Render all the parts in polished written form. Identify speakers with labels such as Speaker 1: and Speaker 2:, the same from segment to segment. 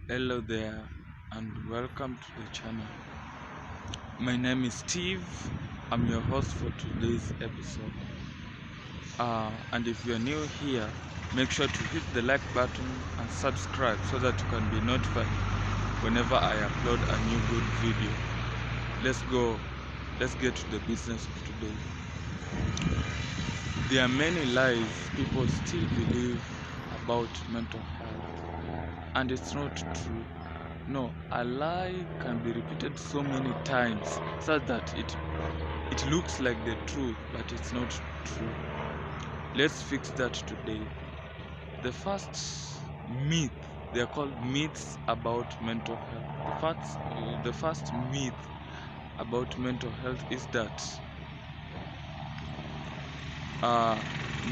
Speaker 1: Hello there and welcome to the channel. My name is Steve. I'm your host for today's episode. And if you're new here, make sure to hit the like button and subscribe so that you can be notified whenever I upload a new good video. Let's get to the business of today. There are many lies people still believe about mental health, and it's not true. No, a lie can be repeated so many times such that it looks like the truth, but it's not true. Let's fix that today. The first myth, they are called myths about mental health. The first myth about mental health is that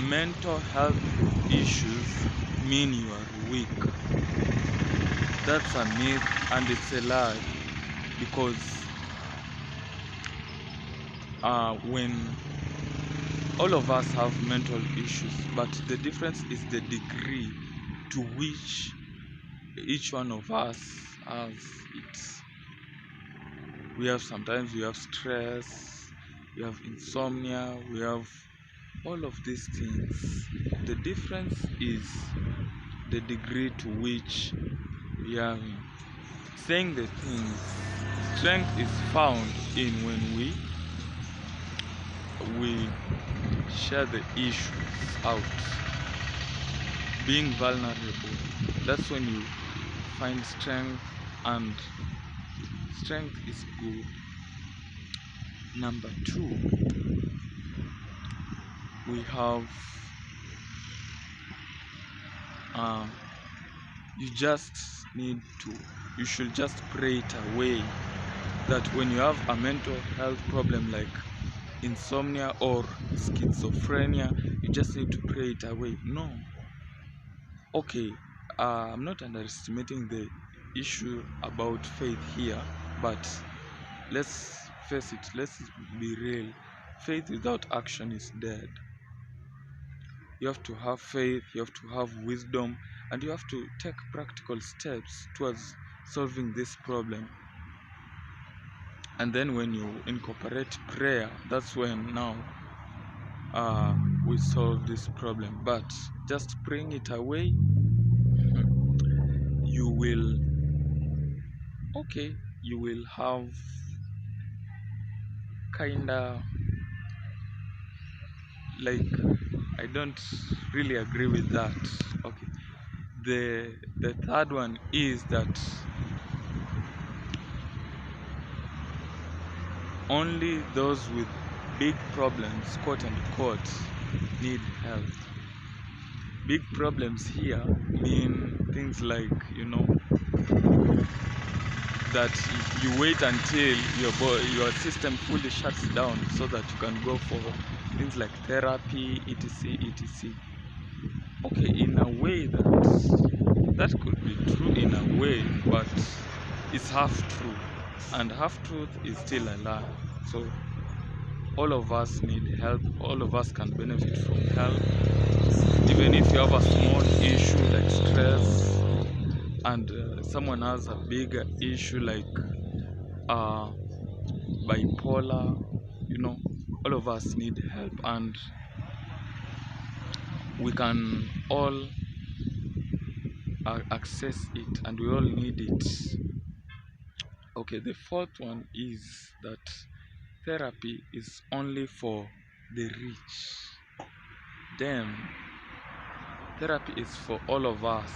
Speaker 1: mental health issues mean you are weak. That's a myth and it's a lie, because when all of us have mental issues, but the difference is the degree to which each one of us has it. Sometimes we have stress, we have insomnia, we have all of these things. The difference is the degree to which we are saying the things. Strength is found in when we share the issues out. Being vulnerable, that's when you find strength, and strength is good. Number two, we have you should just pray it away. That when you have a mental health problem like insomnia or schizophrenia, you just need to pray it away. No. Okay, I'm not underestimating the issue about faith here, but let's face it, let's be real. Faith without action is dead. You have to have faith, you have to have wisdom, and you have to take practical steps towards solving this problem. And then when you incorporate prayer, that's when now we solve this problem. But just praying it away, you will have kinda like, I don't really agree with that. Okay, the third one is that only those with big problems, quote unquote, need help. Big problems here mean things like, that you wait until your system fully shuts down so that you can go for things like therapy, etc. Okay, in a way that could be true in a way, but it's half true, and half truth is still a lie. So all of us need help, all of us can benefit from help. Even if you have a small issue like stress, and someone has a bigger issue like bipolar, all of us need help, and we can all access it, and we all need it. Okay, the fourth one is that therapy is only for the rich. Then therapy is for all of us,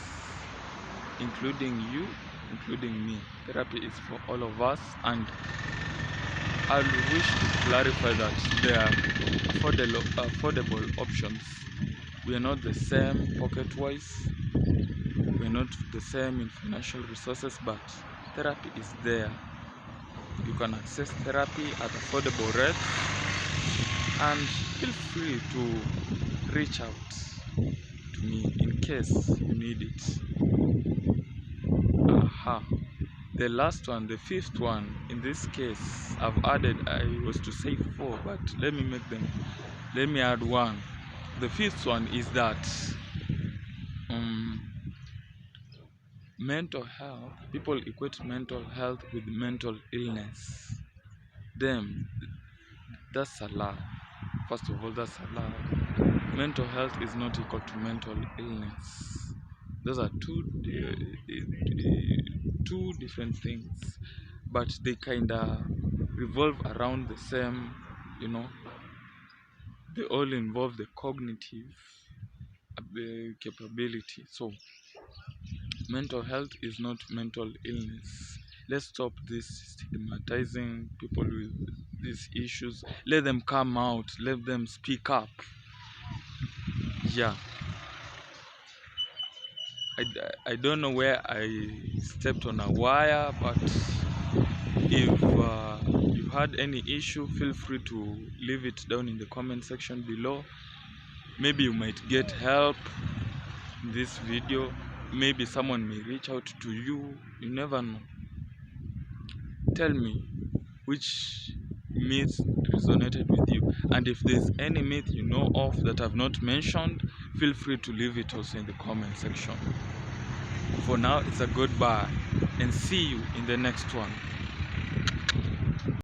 Speaker 1: including you, including me. Therapy is for all of us, and I wish to clarify that there are affordable options. We are not the same pocket-wise, we are not the same in financial resources, but therapy is there. You can access therapy at affordable rates, and feel free to reach out to me in case you need it. The last one, the fifth one, in this case I've added, I was to say 4, but let me add 1. The fifth one is that mental health, people equate mental health with mental illness. Them, that's a lie. First of all, that's a lie. Mental health is not equal to mental illness. Those are two different things, but they kind of revolve around the same, you know. They all involve the cognitive capability. So mental health is not mental illness. Let's stop this stigmatizing people with these issues. Let them come out, let them speak up. Yeah, I don't know where I stepped on a wire, but if you had any issue, feel free to leave it down in the comment section below. Maybe you might get help in this video. Maybe someone may reach out to you. You never know. Tell me which myth resonated with you, and if there's any myth you know of that I've not mentioned, feel free to leave it also in the comment section. For now, it's a goodbye, and see you in the next one.